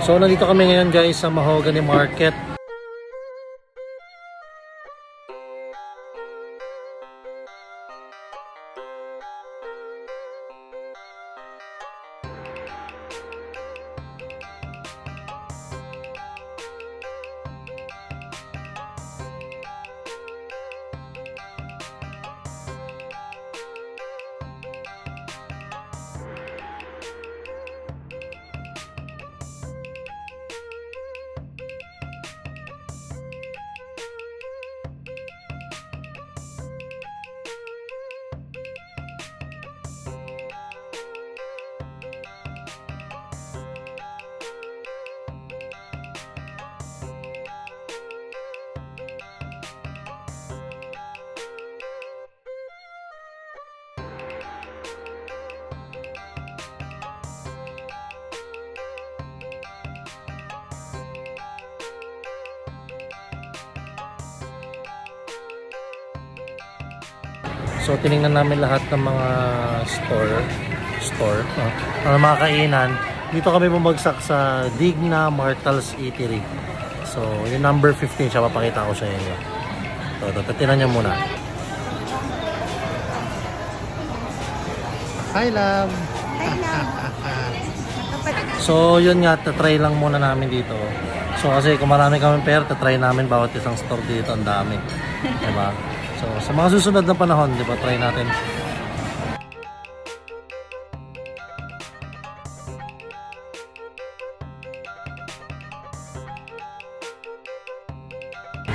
So nandito kami ngayon guys sa Mahogany Market. So tiningnan namin lahat ng mga mga kainan. Dito kami bumagsak sa Digna Martals Eatery. So yung number 15 siya, papakita ko sa inyo. So tinan niyo muna. Hi love. Hi love. So yun nga, try lang muna namin dito. So kasi kung marami kami pera, try namin bawat isang store dito, ang dami. Diba? So sa mga susunod na panahon, diba, try natin.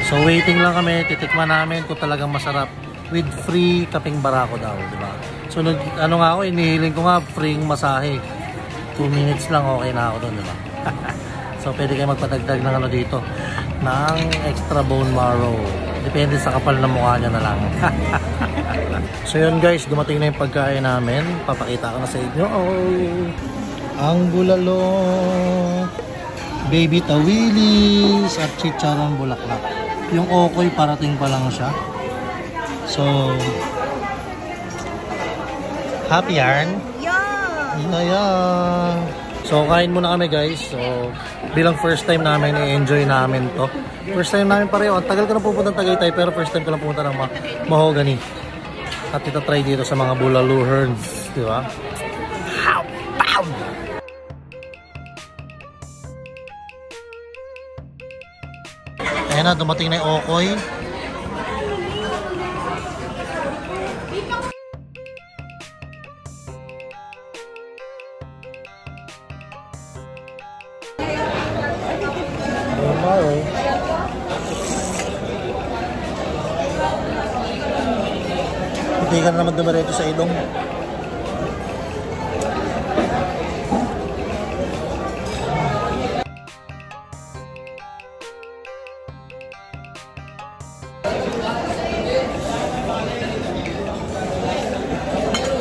So waiting lang kami, titikman namin kung talagang masarap with free kaping barako daw, diba? So ano nga ako, inihiling ko nga free masahe. 2 minutes lang okay na ako doon, diba? So pwede kayo magpadagdag ng ano dito, ng extra bone marrow. Depende sa kapal na mukha niya na lang. So yun guys, dumating na yung pagkain namin. Papakita ko na sa inyo. Oh, ang bulalo, baby tawilis, at chicharong bulaklak. Yung okoy parating pa lang siya. So happy yarn? Yeah. So kain muna kami guys. So bilang first time namin, i-enjoy namin to. First time namin pareho. Ang tagal ko na pupunta ng Tagaytay, pero first time ko lang pupunta ng Mahogany. At itatry dito sa mga bulalo herds, di ba? Ayan na, dumating na yung okoy. Hindi ka na naman dumiretso sa ilong.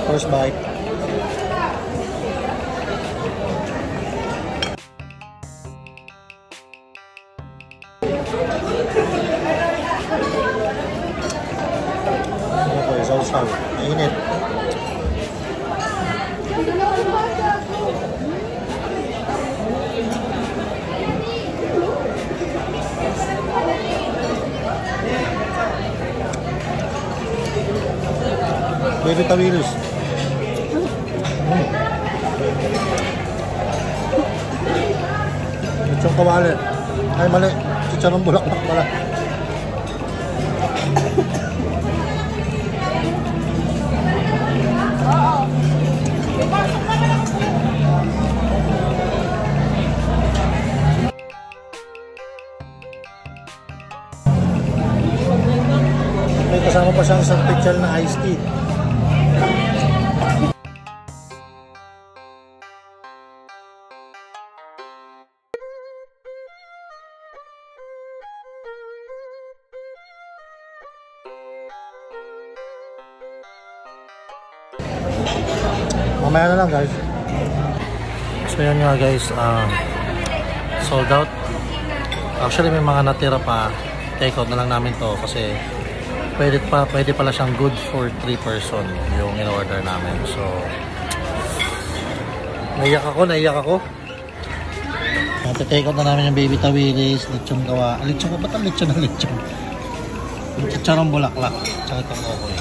First bite. Sausaw. Mainit. Baby tawilis. Lechong kawali. Ay mali. Chicharong bulaklak pala. May kasama pa siyang isang special na iced tea. Mamaya na lang guys. So yun nga guys, sold out. Actually may mga natira pa. Take out na lang namin to kasi pwede pala siyang good for 3 person yung in-order namin. So naiyak ako. Take out na namin yung baby tawilis, lechon gawa. Lechon ba? Ba't ang lechon na lechon? Yung chicharong bulaklak. Tsaka itong kokoy.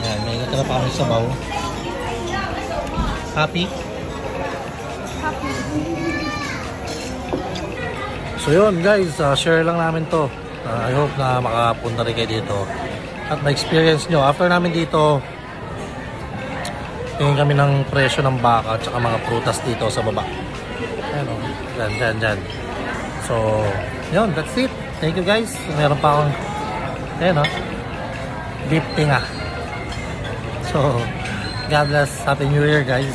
Yan, may natira pa kami sa baw. Happy? Happy. So yun guys, share lang namin to. I hope na makapunta rin kayo dito. At ma-experience nyo. After namin dito, tingin kami ng presyo ng baka at saka mga prutas dito sa baba. Ayan o. Dyan. So, yun, that's it. Thank you guys. Meron pa akong, ayan o, beef tinga. So, God bless. Happy New Year guys.